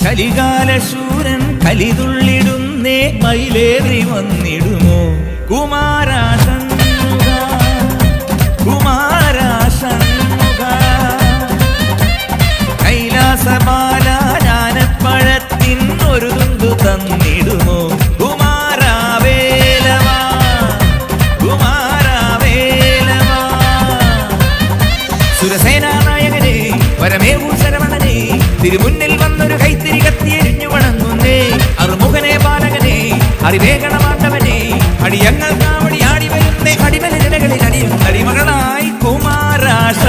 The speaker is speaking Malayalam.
കലികാലശൂരൻ കലിതുള്ളിടുന്നേ മയിലേറി വന്നിടുമോ കുമാരാഷൺമുഖ കുമാരാഷൺമുഖ കൈലാസബാല ജ്ഞാനപ്പഴത്തിൻ ഒരു തുണ്ടു തന്നിടുമോ കുമാരവേലവാ കുമാരവേലവാ സുരസേനാ നായകനെ പരമേവൂ ശരവണനെ തിരുമുന്നിൽ വന്നൊരു കൈത്തിരി കത്തിയെരിഞ്ഞു വണങ്ങുന്നേ അറുമുഖനെ ബാലകനെ അറിവേഗണമാണ്ടവനെ അടിയങ്ങൾ കാവടി ആടി വരുന്നേ അടിമലകളിൽ അടിയും അടിമകളായി കുമാരാഷ